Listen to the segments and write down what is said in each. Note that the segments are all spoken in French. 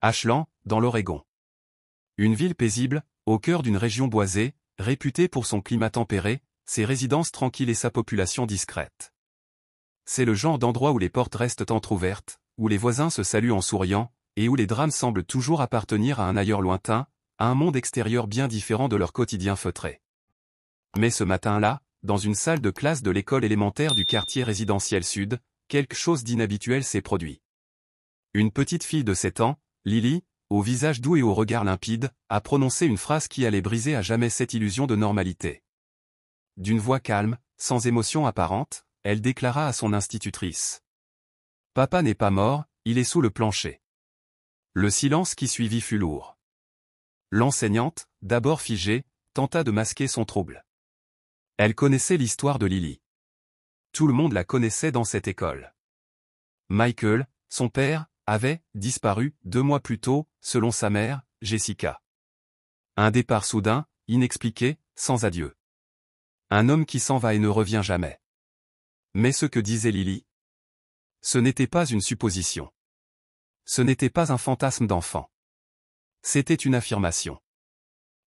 Ashland, dans l'Oregon. Une ville paisible, au cœur d'une région boisée, réputée pour son climat tempéré, ses résidences tranquilles et sa population discrète. C'est le genre d'endroit où les portes restent entr'ouvertes, où les voisins se saluent en souriant, et où les drames semblent toujours appartenir à un ailleurs lointain, à un monde extérieur bien différent de leur quotidien feutré. Mais ce matin-là, dans une salle de classe de l'école élémentaire du quartier résidentiel sud, quelque chose d'inhabituel s'est produit. Une petite fille de 7 ans, Lily, au visage doux et au regard limpide, a prononcé une phrase qui allait briser à jamais cette illusion de normalité. D'une voix calme, sans émotion apparente, elle déclara à son institutrice. « Papa n'est pas mort, il est sous le plancher. » Le silence qui suivit fut lourd. L'enseignante, d'abord figée, tenta de masquer son trouble. Elle connaissait l'histoire de Lily. Tout le monde la connaissait dans cette école. Michael, son père, avait disparu 2 mois plus tôt, selon sa mère, Jessica. Un départ soudain, inexpliqué, sans adieu. Un homme qui s'en va et ne revient jamais. Mais ce que disait Lily, ce n'était pas une supposition. Ce n'était pas un fantasme d'enfant. C'était une affirmation.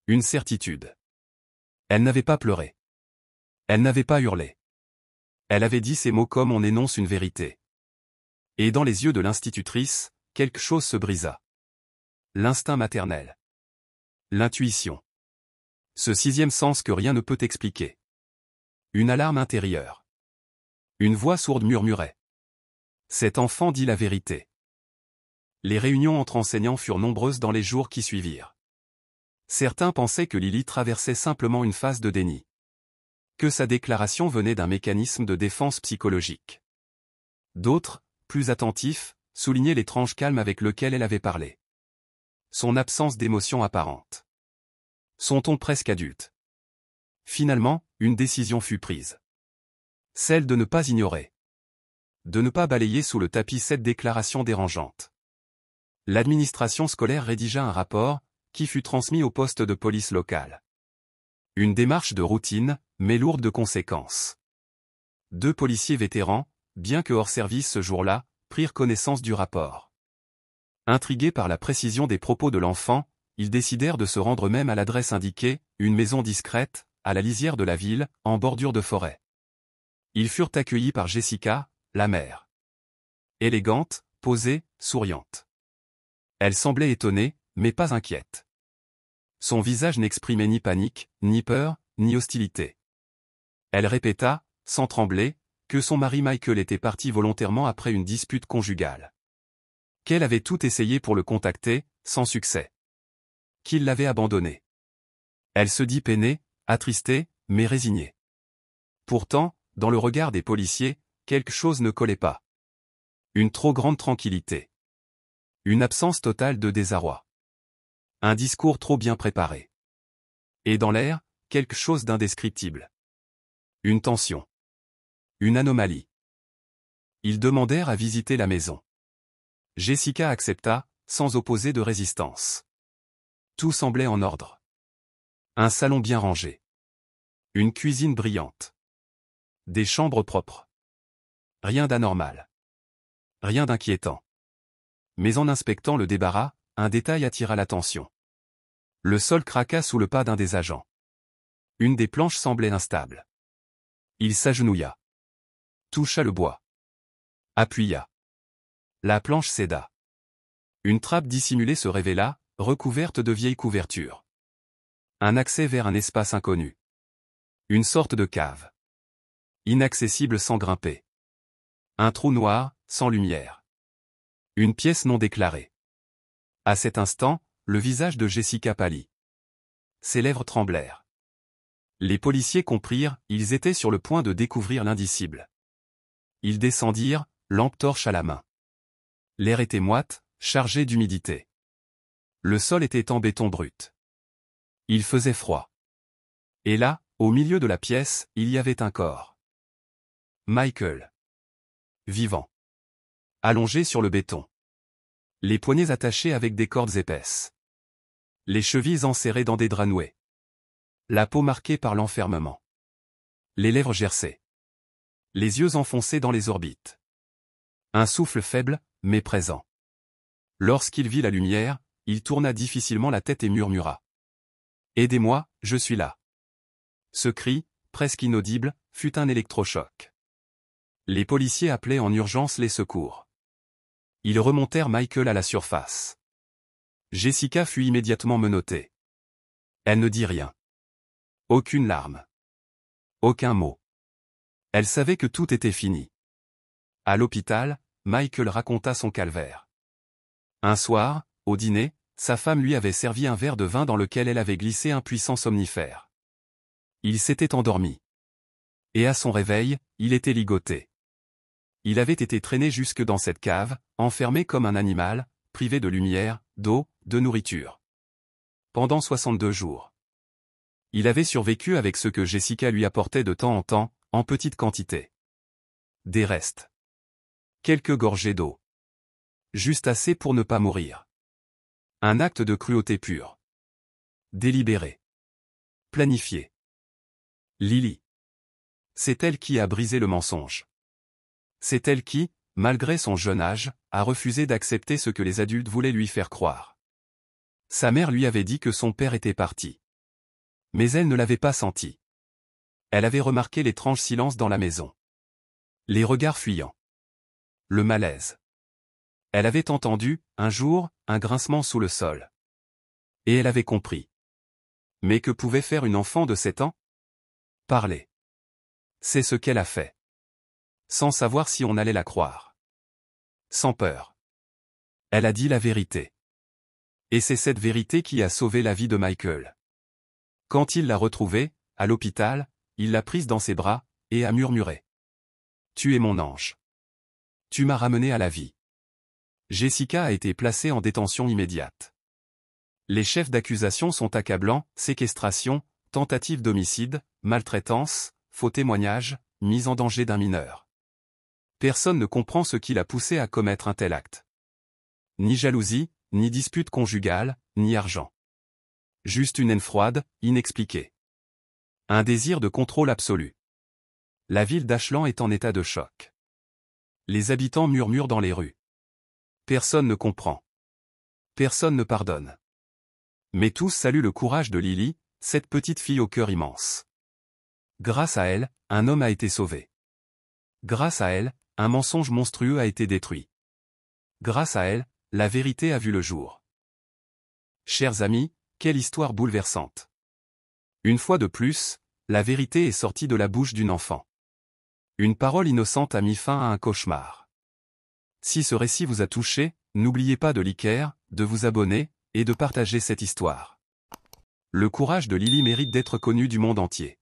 Une certitude. Elle n'avait pas pleuré. Elle n'avait pas hurlé. Elle avait dit ces mots comme on énonce une vérité. Et dans les yeux de l'institutrice, quelque chose se brisa. L'instinct maternel. L'intuition. Ce 6e sens que rien ne peut expliquer. Une alarme intérieure. Une voix sourde murmurait. Cet enfant dit la vérité. Les réunions entre enseignants furent nombreuses dans les jours qui suivirent. Certains pensaient que Lily traversait simplement une phase de déni. Que sa déclaration venait d'un mécanisme de défense psychologique. D'autres, plus attentifs, soulignaient l'étrange calme avec lequel elle avait parlé. Son absence d'émotion apparente. Son ton presque adulte. Finalement, une décision fut prise. Celle de ne pas ignorer. De ne pas balayer sous le tapis cette déclaration dérangeante. L'administration scolaire rédigea un rapport, qui fut transmis au poste de police local. Une démarche de routine, mais lourde de conséquences. 2 policiers vétérans, bien que hors service ce jour-là, prirent connaissance du rapport. Intrigués par la précision des propos de l'enfant, ils décidèrent de se rendre même à l'adresse indiquée, une maison discrète, à la lisière de la ville, en bordure de forêt. Ils furent accueillis par Jessica, la mère. Élégante, posée, souriante. Elle semblait étonnée, mais pas inquiète. Son visage n'exprimait ni panique, ni peur, ni hostilité. Elle répéta, sans trembler, que son mari Michael était parti volontairement après une dispute conjugale. Qu'elle avait tout essayé pour le contacter, sans succès. Qu'il l'avait abandonné. Elle se dit peinée, attristée, mais résignée. Pourtant, dans le regard des policiers, quelque chose ne collait pas. Une trop grande tranquillité. Une absence totale de désarroi. Un discours trop bien préparé. Et dans l'air, quelque chose d'indescriptible. Une tension. Une anomalie. Ils demandèrent à visiter la maison. Jessica accepta, sans opposer de résistance. Tout semblait en ordre. Un salon bien rangé. Une cuisine brillante. Des chambres propres. Rien d'anormal. Rien d'inquiétant. Mais en inspectant le débarras, un détail attira l'attention. Le sol craqua sous le pas d'un des agents. Une des planches semblait instable. Il s'agenouilla. Toucha le bois. Appuya. La planche céda. Une trappe dissimulée se révéla, recouverte de vieilles couvertures. Un accès vers un espace inconnu. Une sorte de cave. Inaccessible sans grimper. Un trou noir, sans lumière. Une pièce non déclarée. À cet instant, le visage de Jessica pâlit. Ses lèvres tremblèrent. Les policiers comprirent, ils étaient sur le point de découvrir l'indicible. Ils descendirent, lampe torche à la main. L'air était moite, chargé d'humidité. Le sol était en béton brut. Il faisait froid. Et là, au milieu de la pièce, il y avait un corps. Michael. Vivant. Allongé sur le béton. Les poignets attachés avec des cordes épaisses. Les chevilles enserrées dans des draps noués. La peau marquée par l'enfermement. Les lèvres gercées. Les yeux enfoncés dans les orbites. Un souffle faible, mais présent. Lorsqu'il vit la lumière, il tourna difficilement la tête et murmura. « Aidez-moi, je suis là. » Ce cri, presque inaudible, fut un électrochoc. Les policiers appelaient en urgence les secours. Ils remontèrent Michael à la surface. Jessica fut immédiatement menottée. Elle ne dit rien. Aucune larme. Aucun mot. Elle savait que tout était fini. À l'hôpital, Michael raconta son calvaire. Un soir, au dîner, sa femme lui avait servi un verre de vin dans lequel elle avait glissé un puissant somnifère. Il s'était endormi. Et à son réveil, il était ligoté. Il avait été traîné jusque dans cette cave, enfermé comme un animal, privé de lumière, d'eau, de nourriture. Pendant 62 jours. Il avait survécu avec ce que Jessica lui apportait de temps en temps, en petite quantité. Des restes. Quelques gorgées d'eau. Juste assez pour ne pas mourir. Un acte de cruauté pure. Délibéré. Planifié. Lily. C'est elle qui a brisé le mensonge. C'est elle qui, malgré son jeune âge, a refusé d'accepter ce que les adultes voulaient lui faire croire. Sa mère lui avait dit que son père était parti. Mais elle ne l'avait pas senti. Elle avait remarqué l'étrange silence dans la maison. Les regards fuyants. Le malaise. Elle avait entendu, un jour, un grincement sous le sol. Et elle avait compris. Mais que pouvait faire une enfant de 7 ans? Parler. C'est ce qu'elle a fait. Sans savoir si on allait la croire. Sans peur. Elle a dit la vérité. Et c'est cette vérité qui a sauvé la vie de Michael. Quand il l'a retrouvée, à l'hôpital, il l'a prise dans ses bras, et a murmuré. « Tu es mon ange. Tu m'as ramené à la vie. » Jessica a été placée en détention immédiate. Les chefs d'accusation sont accablants: séquestration, tentative d'homicide, maltraitance, faux témoignage, mise en danger d'un mineur. Personne ne comprend ce qui l'a poussé à commettre un tel acte. Ni jalousie, ni dispute conjugale, ni argent. Juste une haine froide, inexpliquée. Un désir de contrôle absolu. La ville d'Ashland est en état de choc. Les habitants murmurent dans les rues. Personne ne comprend. Personne ne pardonne. Mais tous saluent le courage de Lily, cette petite fille au cœur immense. Grâce à elle, un homme a été sauvé. Grâce à elle, un mensonge monstrueux a été détruit. Grâce à elle, la vérité a vu le jour. Chers amis, quelle histoire bouleversante. Une fois de plus, la vérité est sortie de la bouche d'une enfant. Une parole innocente a mis fin à un cauchemar. Si ce récit vous a touché, n'oubliez pas de liker, de vous abonner, et de partager cette histoire. Le courage de Lily mérite d'être connu du monde entier.